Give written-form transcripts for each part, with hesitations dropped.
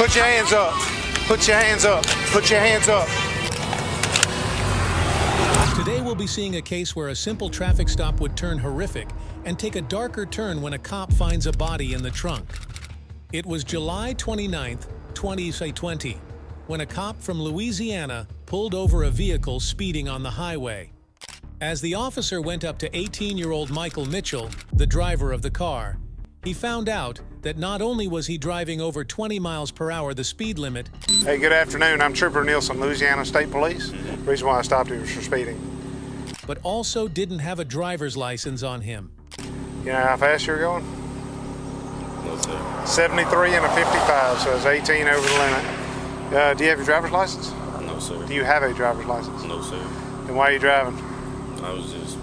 Put your hands up. Put your hands up. Put your hands up. Today we'll be seeing a case where a simple traffic stop would turn horrific and take a darker turn when a cop finds a body in the trunk. It was July 29th, 2020, when a cop from Louisiana pulled over a vehicle speeding on the highway. As the officer went up to 18-year-old Michael Mitchell, the driver of the car, he found out that not only was he driving over 20 miles per hour the speed limit. Hey, good afternoon. I'm Trooper Nielsen, Louisiana State Police. The reason why I stopped you was for speeding. But also didn't have a driver's license on him. You know how fast you're going? No, sir. 73 and a 55, so it's 18 over the limit. Do you have your driver's license? No, sir. Do you have a driver's license? No, sir. Then why are you driving? I was just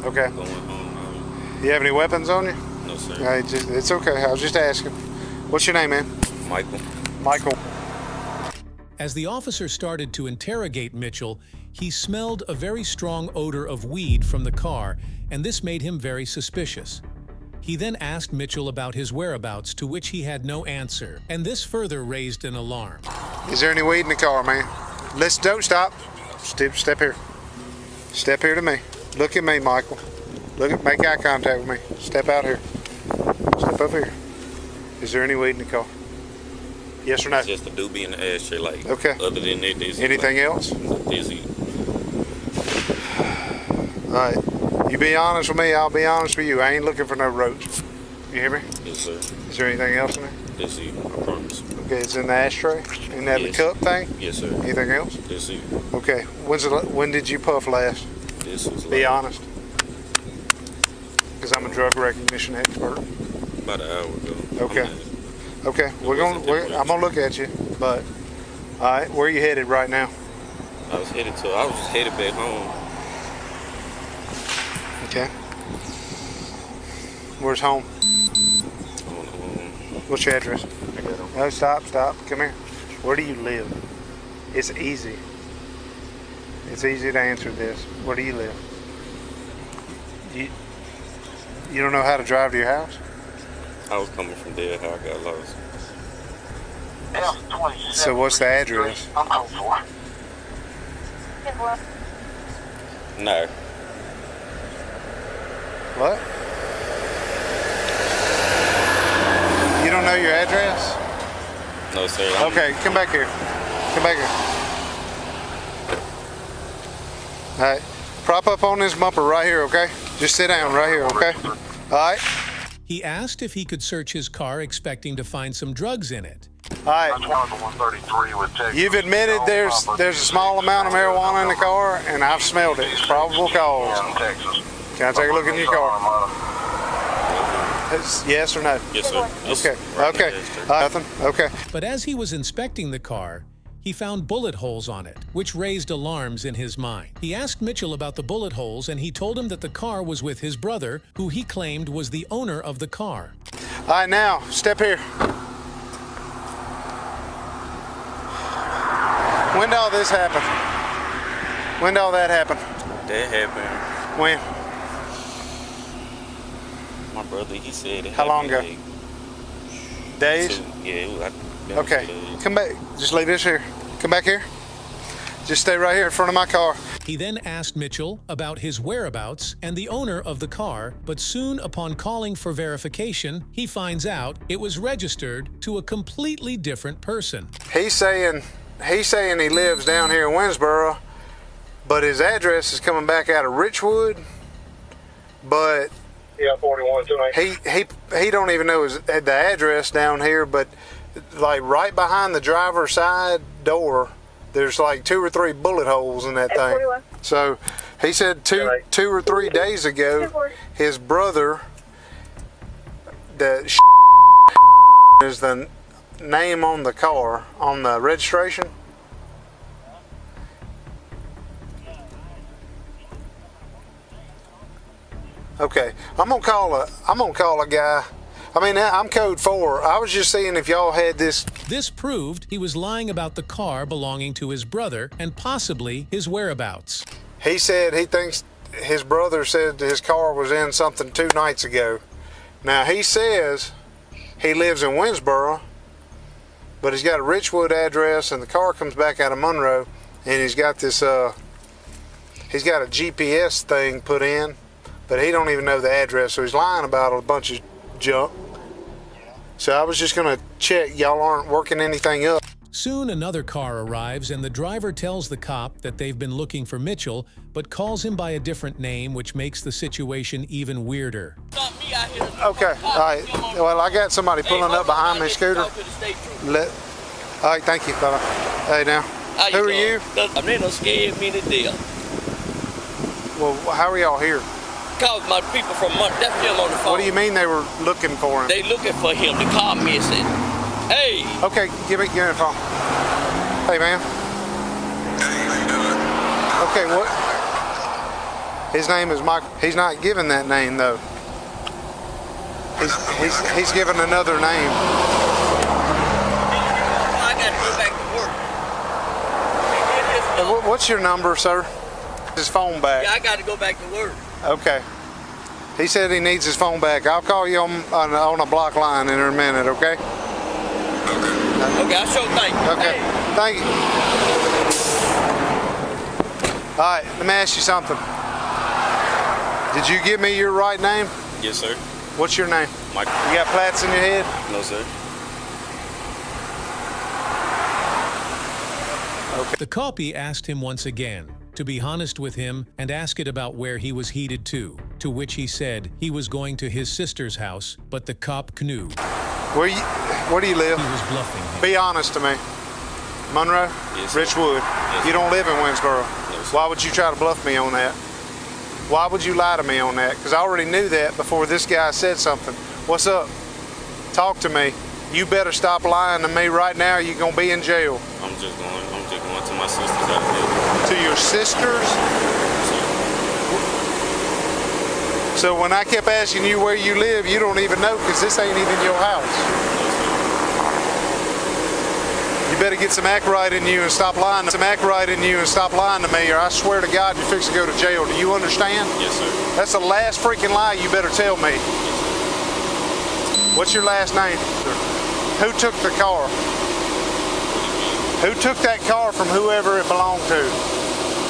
Okay. going home. Do you have any weapons on you? No, sir. It's okay. I was just asking. What's your name, man? Michael. Michael. As the officer started to interrogate Mitchell, he smelled a very strong odor of weed from the car, and this made him very suspicious. He then asked Mitchell about his whereabouts, to which he had no answer, and this further raised an alarm. Is there any weed in the car, man? Don't stop. Step here. Step here to me. Look at me, Michael. Make eye contact with me. Step out here. Step up here. Is there any weed in the car? Yes or no? It's just a doobie in the ashtray, like. Okay. Other than that, there's anything like, else? There's All right. You be honest with me, I'll be honest with you. I ain't looking for no roach. You hear me? Yes, sir. Is there anything else in there? Yes, sir. I promise. Okay, it's in the ashtray? In that Yes. cup thing? Yes, sir. Anything else? Yes, sir. Okay. When did you puff last? This was Be like honest. Because I'm a drug recognition expert. about an hour ago. Okay. Okay. I'm gonna look at you. But all right, where are you headed right now? I was headed back home. Okay. Where's home? What's your address? I got home. No, stop. Come here. Where do you live? It's easy. It's easy to answer this. Where do you live? You don't know how to drive to your house? I was coming from there, how I got lost. So what's the address? No. What? You don't know your address? No, sir. Okay, come back here. Come back here. All right. Prop up on this bumper right here, okay? Just sit down right here, okay? All right? He asked if he could search his car, expecting to find some drugs in it. All right. You've admitted there's a small amount of marijuana in the car, and I've smelled it. It's probable cause. Can I take a look in your car? Yes or no? Yes, sir. Yes, Okay. right Okay. Nothing? Okay. But as he was inspecting the car, he found bullet holes on it, which raised alarms in his mind. He asked Mitchell about the bullet holes, and he told him that the car was with his brother, who he claimed was the owner of the car. All right, now, step here. When did all this happen? When did all that happen? That happened. When? My brother, he said it How long happened, ago? Days? Yeah, it was. Okay, come back. Just leave this here. Come back here. Just stay right here in front of my car. He then asked Mitchell about his whereabouts and the owner of the car, but soon upon calling for verification, he finds out it was registered to a completely different person. He's saying he lives down here in Winsboro, but his address is coming back out of Richwood. But Yeah, 41 tonight. he don't even know the address down here, but like right behind the driver's side door, there's like 2 or 3 bullet holes in that thing. 41. So he said two or 3 days ago, his brother, the is the name on the car, on the registration. Okay, I'm gonna call a guy. I mean, I'm code 4. I was just seeing if y'all had this. This proved he was lying about the car belonging to his brother and possibly his whereabouts. He said he thinks his brother said his car was in something 2 nights ago. Now he says he lives in Winsboro, but he's got a Richwood address, and the car comes back out of Monroe, and he's got this, he's got a GPS thing put in, but he don't even know the address, so he's lying about a bunch of junk. So I was just gonna check y'all aren't working anything up. Soon another car arrives and the driver tells the cop that they've been looking for Mitchell, but calls him by a different name, which makes the situation even weirder. Okay, all right. Well, I got somebody pulling up behind me, Scooter. All right, thank you, fella. Hey, now, who are you? I'm in a scared me to death. Well, how are y'all here? Cause my people from that's them on the phone. What do you mean they were looking for him? They looking for him. The car missing. Hey. Okay, give me a phone. Hey, man. Okay, what? His name is Mike. He's not giving that name though. He's given another name. I got to go back to work. What's your number, sir? His phone back. Yeah, I got to go back to work. Okay. He said he needs his phone back. I'll call you on a block line in a minute, okay? Okay, I'll show thank you. Okay, hey. Thank you. All right, let me ask you something. Did you give me your right name? Yes, sir. What's your name? Mike. You got plaits in your head? No, sir. Okay. The copy asked him once again to be honest with him and ask it about where he was headed to which he said he was going to his sister's house, but the cop knew. Where do you live? He was bluffing him. Be honest to me. Monroe? Yes, sir. Richwood? Yes, you don't live in Winsboro? No, sir. Why would you try to bluff me on that? Why would you lie to me on that? Because I already knew that before this guy said something. What's up? Talk to me. You better stop lying to me right now or you're going to be in jail. I'm just going to my sister's house. To your sister's? So when I kept asking you where you live, you don't even know because this ain't even your house. You better get some act right in you and stop lying. Some act right in you and stop lying to me, or I swear to God you're fixing to go to jail. Do you understand? Yes, sir. That's the last freaking lie you better tell me. What's your last name? Who took the car? Who took that car from whoever it belonged to?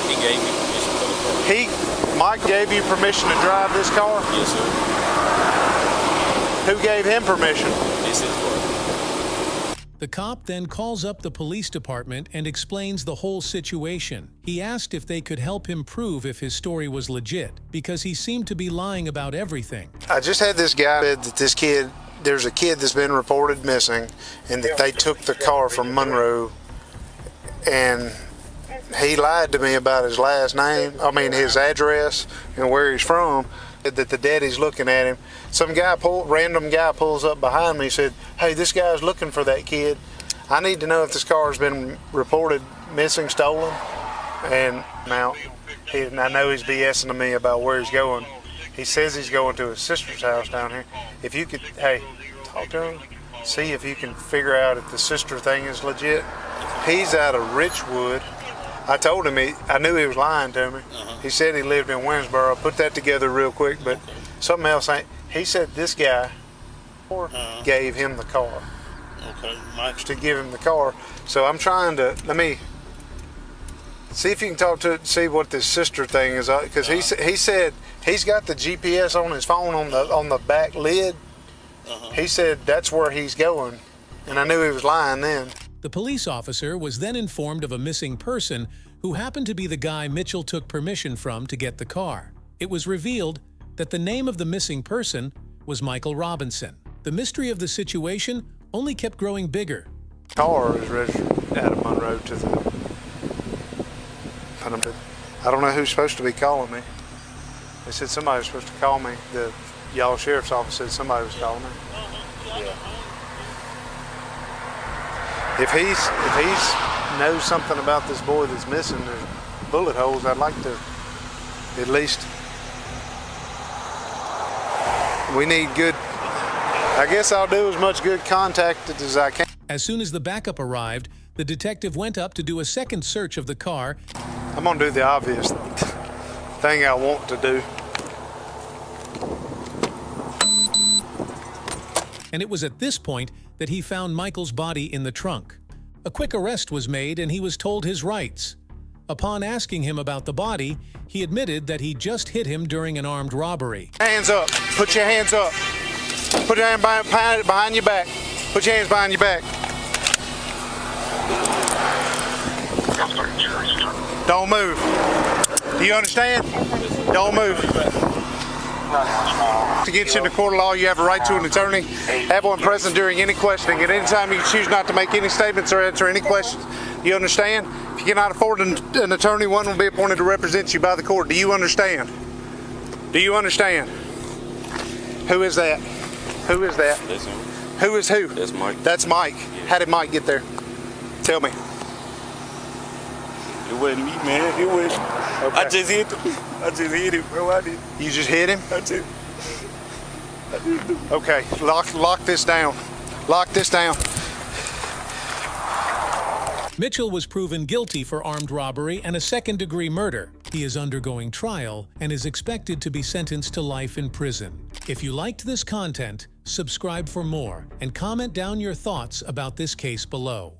He gave me permission for the car. Mike gave you permission to drive this car? Yes, sir. Who gave him permission? This is what. The cop then calls up the police department and explains the whole situation. He asked if they could help him prove if his story was legit, because he seemed to be lying about everything. I just had this guy said that there's a kid that's been reported missing, and that they took the car from Monroe, and he lied to me about his last name, his address and where he's from, that the daddy's looking at him. Some random guy pulls up behind me and said, hey, this guy's looking for that kid. I need to know if this car's been reported missing, stolen. And now, I know he's BSing to me about where he's going. He says he's going to his sister's house down here. If you could, hey, talk to him, see if you can figure out if the sister thing is legit. He's out of Richwood. I told him, I knew he was lying to me. He said he lived in Winsboro. Put that together real quick, but something else ain't. He said this guy gave him the car. Okay, Mike. To give him the car. So I'm trying to, let me see if you can talk to it, see what this sister thing is, because he said he's got the GPS on his phone on the back lid. He said that's where he's going, and I knew he was lying then. The police officer was then informed of a missing person who happened to be the guy Mitchell took permission from to get the car. It was revealed that the name of the missing person was Michael Robinson. The mystery of the situation only kept growing bigger. The car is registered out of Monroe to the... I don't know who's supposed to be calling me. They said somebody was supposed to call me. The y'all sheriff's office said somebody was calling me. Yeah. If he's knows something about this boy that's missing, there's bullet holes, I'd like to at least, we need good, I guess I'll do as much good contact as I can. As soon as the backup arrived, the detective went up to do a second search of the car. I'm gonna do the obvious thing I want to do. And it was at this point that he found Michael's body in the trunk. A quick arrest was made and he was told his rights. Upon asking him about the body, he admitted that he just hit him during an armed robbery. Hands up. Put your hands up. Put your hand behind your back. Put your hands behind your back. Don't move. Do you understand? Don't move. To get you in the court of law, you have a right to an attorney. Have one present during any questioning. At any time, you can choose not to make any statements or answer any questions. Do you understand? If you cannot afford an attorney, one will be appointed to represent you by the court. Do you understand? Do you understand? Who is that? Who is that? That's him. Who is who? That's Mike. That's Mike. How did Mike get there? Tell me. It wasn't me, man. It was. Okay. I just hit him. I just hit him, bro. I did. You just hit him? I did. Okay. Lock this down. Lock this down. Mitchell was proven guilty for armed robbery and a second-degree murder. He is undergoing trial and is expected to be sentenced to life in prison. If you liked this content, subscribe for more and comment down your thoughts about this case below.